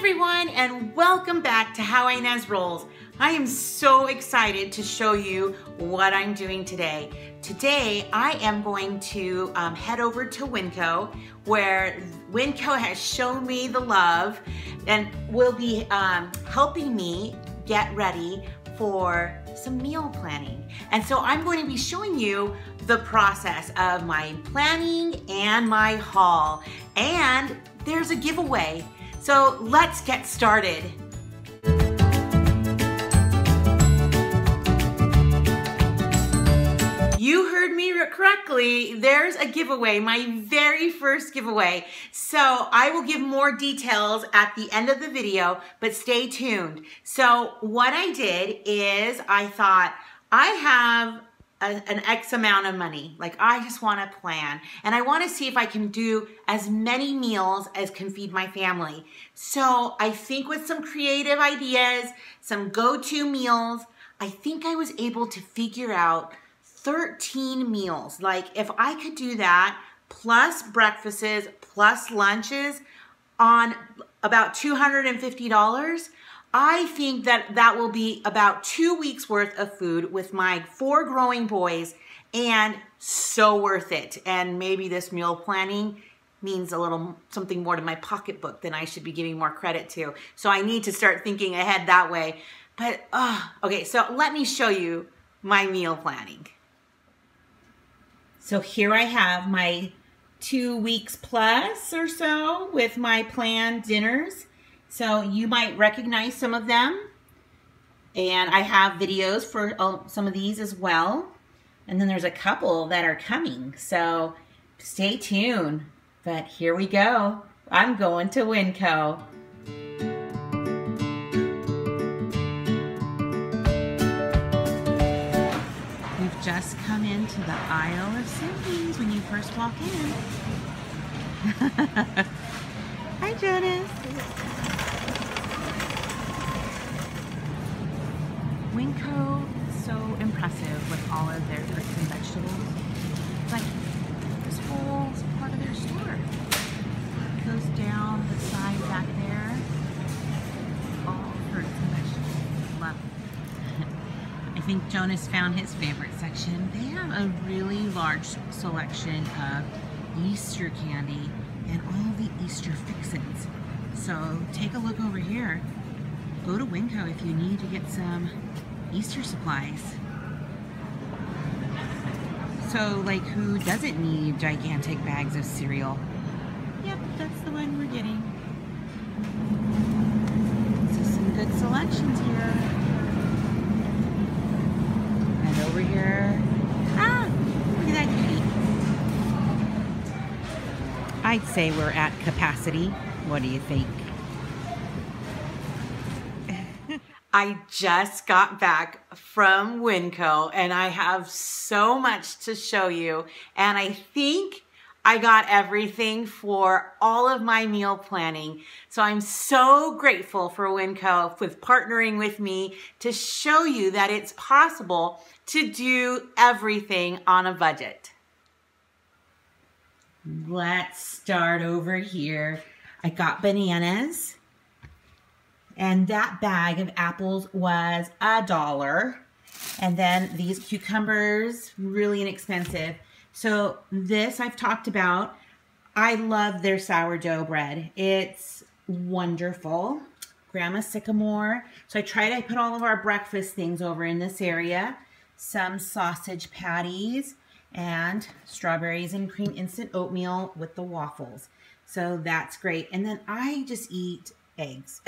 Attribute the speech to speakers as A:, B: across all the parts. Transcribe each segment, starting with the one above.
A: everyone, and welcome back to How Ines Rolls. I am so excited to show you what I'm doing today. Today I am going to head over to WinCo, where WinCo has shown me the love and will be helping me get ready for some meal planning. And so I'm going to be showing you the process of my planning and my haul. And there's a giveaway. So let's get started. You heard me correctly. There's a giveaway, my very first giveaway. So I will give more details at the end of the video, but stay tuned. So what I did is I thought I have an X amount of money. Like, I just want to plan, and I want to see if I can do as many meals as can feed my family. So I think with some creative ideas, some go-to meals, I think I was able to figure out 13 meals. Like, if I could do that, plus breakfasts, plus lunches, on about $250, I think that will be about 2 weeks worth of food with my 4 growing boys, and so worth it. And maybe this meal planning means a little something more to my pocketbook than I should be giving more credit to. So I need to start thinking ahead that way. But, okay, so let me show you my meal planning. So here I have my 2 weeks plus or so with my planned dinners. So you might recognize some of them. And I have videos for some of these as well. And then there's a couple that are coming. So stay tuned. But here we go. I'm going to WinCo. We've just come into the aisle of Simply's when you first walk in. Hi, Jonas. WinCo is so impressive with all of their fruits and vegetables. It's like this whole part of their store. It goes down the side back there. All fruits and vegetables. Love it. I think Jonas found his favorite section. They have a really large selection of Easter candy and all the Easter fixins. So take a look over here. Go to WinCo if you need to get some Easter supplies. So, like, who doesn't need gigantic bags of cereal? Yep, that's the one we're getting. So some good selections here. And over here, look at that cutie. I'd say we're at capacity. What do you think? I just got back from WinCo, and I have so much to show you, and I think I got everything for all of my meal planning. So I'm so grateful for WinCo with partnering with me to show you that it's possible to do everything on a budget. Let's start over here. I got bananas. And that bag of apples was $1. And then these cucumbers, really inexpensive. So this I've talked about. I love their sourdough bread. It's wonderful. Grandma Sycamore. So I put all of our breakfast things over in this area. Some sausage patties and strawberries and cream instant oatmeal with the waffles. So that's great. And then I just eat eggs.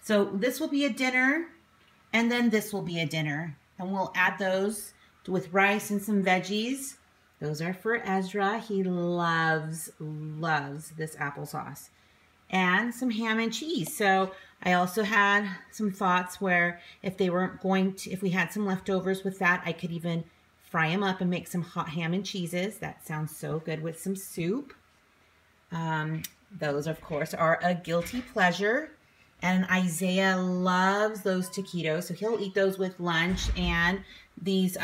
A: So this will be a dinner, and then this will be a dinner, and we'll add those with rice and some veggies. Those are for Ezra. He loves this applesauce, and some ham and cheese. So I also had some thoughts where if we had some leftovers with that, I could even fry them up and make some hot ham and cheeses. That sounds so good with some soup. Those, of course, are a guilty pleasure. And Isaiah loves those taquitos, so he'll eat those with lunch. And these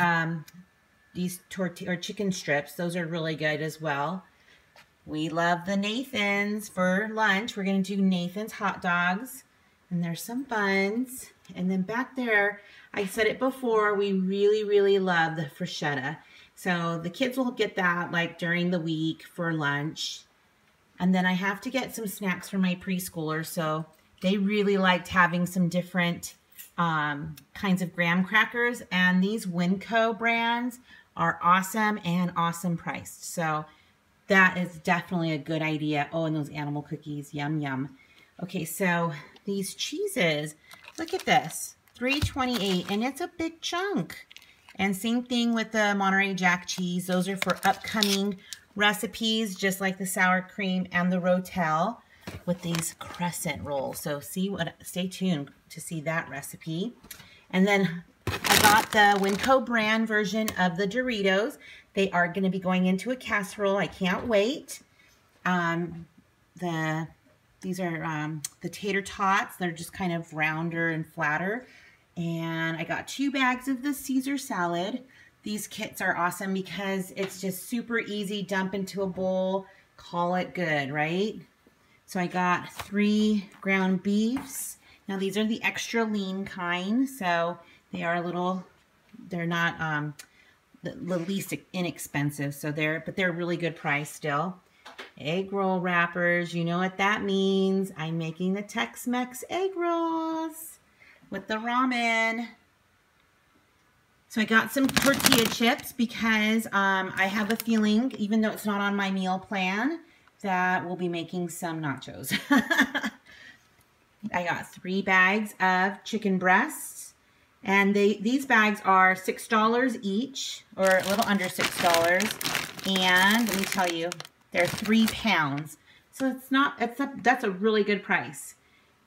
A: tortilla or chicken strips, those are really good as well. We love the Nathan's for lunch. We're going to do Nathan's hot dogs. And there's some buns. And then back there, I said it before, we really, really love the bruschetta. So the kids will get that like during the week for lunch. And then I have to get some snacks for my preschoolers. So they really liked having some different kinds of graham crackers. And these WinCo brands are awesome and awesome priced. So that is definitely a good idea. Oh, and those animal cookies, yum, yum. Okay, so these cheeses, look at this, $3.28, and it's a big chunk. And same thing with the Monterey Jack cheese. Those are for upcoming recipes, just like the sour cream and the Rotel with these crescent rolls. So stay tuned to see that recipe. And then I got the WinCo brand version of the Doritos. They are going to be going into a casserole. I can't wait. These are the tater tots. They're just kind of rounder and flatter. And I got 2 bags of the Caesar salad. These kits are awesome because it's just super easy. Dump into a bowl, call it good, right? So I got 3 ground beefs. Now these are the extra lean kind, so they are a little, they're not the least inexpensive, so but they're really good price still. Egg roll wrappers, you know what that means. I'm making the Tex-Mex egg rolls with the ramen. So I got some tortilla chips because I have a feeling, even though it's not on my meal plan, that we'll be making some nachos. I got 3 bags of chicken breasts, and these bags are $6 each, or a little under $6. And let me tell you, they're 3 pounds. So that's a really good price.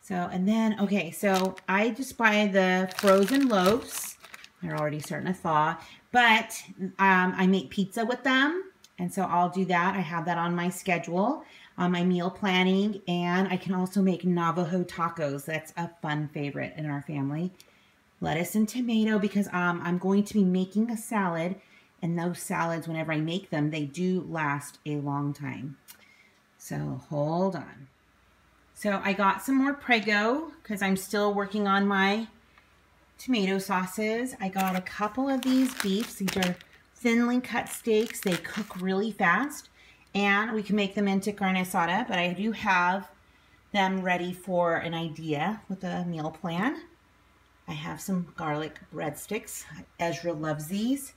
A: So, and then, okay, so I just buy the frozen loaves. They're already starting to thaw, but I make pizza with them. And so I'll do that. I have that on my schedule, on my meal planning, and I can also make Navajo tacos. That's a fun favorite in our family. Lettuce and tomato, because I'm going to be making a salad, and those salads, whenever I make them, they do last a long time. So hold on. So I got some more Prego because I'm still working on my tomato sauces. I got a couple of these beefs. These are thinly cut steaks. They cook really fast, and we can make them into carne asada, but I do have them ready for an idea with a meal plan. I have some garlic breadsticks. Ezra loves these.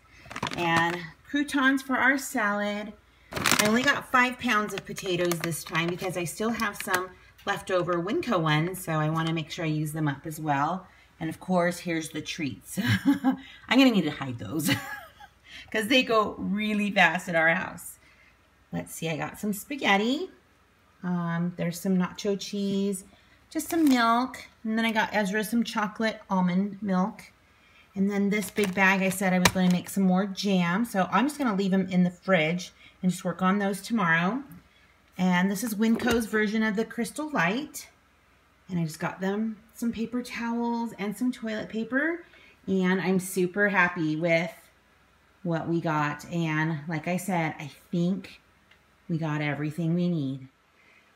A: And croutons for our salad. I only got 5 pounds of potatoes this time because I still have some leftover WinCo ones, so I want to make sure I use them up as well. And of course, here's the treats. I'm going to need to hide those because they go really fast at our house. Let's see, I got some spaghetti. There's some nacho cheese, just some milk, and then I got Ezra some chocolate almond milk. And then this big bag, I said I was going to make some more jam, so I'm just going to leave them in the fridge and just work on those tomorrow. And this is WinCo's version of the Crystal Light. And I just got them some paper towels and some toilet paper. And I'm super happy with what we got. And like I said, I think we got everything we need.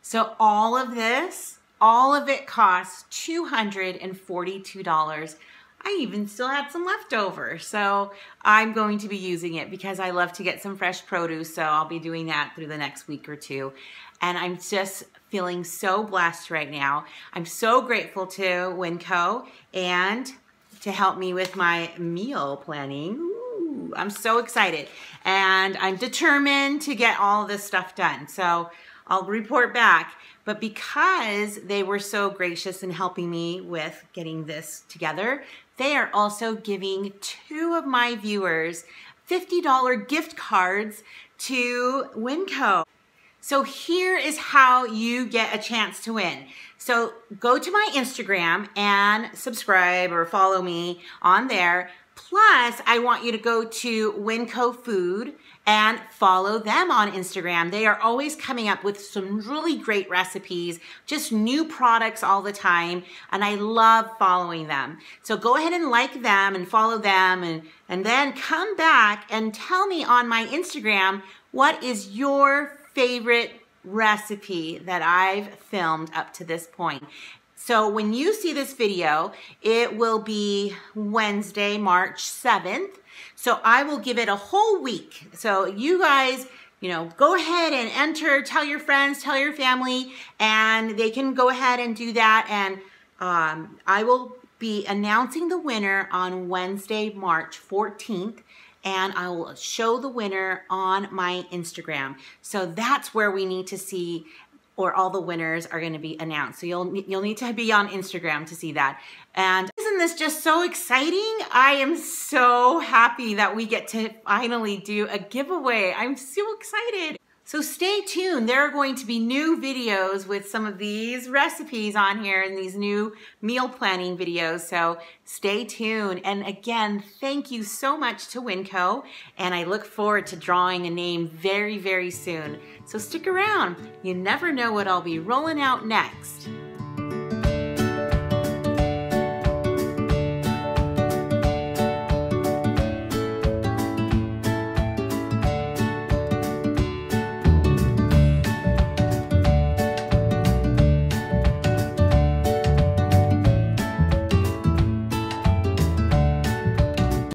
A: So all of this, all of it costs $242. I even still had some left over. So I'm going to be using it because I love to get some fresh produce. So I'll be doing that through the next week or two. And I'm just feeling so blessed right now. I'm so grateful to WinCo and to help me with my meal planning. Ooh, I'm so excited. And I'm determined to get all of this stuff done. So I'll report back. But because they were so gracious in helping me with getting this together, they are also giving 2 of my viewers $50 gift cards to WinCo. So here is how you get a chance to win. So go to my Instagram and subscribe or follow me on there. Plus, I want you to go to WinCo Food and follow them on Instagram. They are always coming up with some really great recipes, just new products all the time, and I love following them. So go ahead and like them and follow them, and then come back and tell me on my Instagram what is your favorite recipe that I've filmed up to this point. So when you see this video, it will be Wednesday, March 7th. So I will give it a whole week. So you guys, go ahead and enter, tell your friends, tell your family, and they can go ahead and do that. And I will be announcing the winner on Wednesday, March 14th. And I will show the winner on my Instagram. So that's where we need to see, or all the winners are going to be announced. So you'll need to be on Instagram to see that. And isn't this just so exciting? I am so happy that we get to finally do a giveaway. I'm so excited. So stay tuned. There are going to be new videos with some of these recipes on here and these new meal planning videos. So stay tuned. And again, thank you so much to WinCo. And I look forward to drawing a name very, very soon. So stick around. You never know what I'll be rolling out next.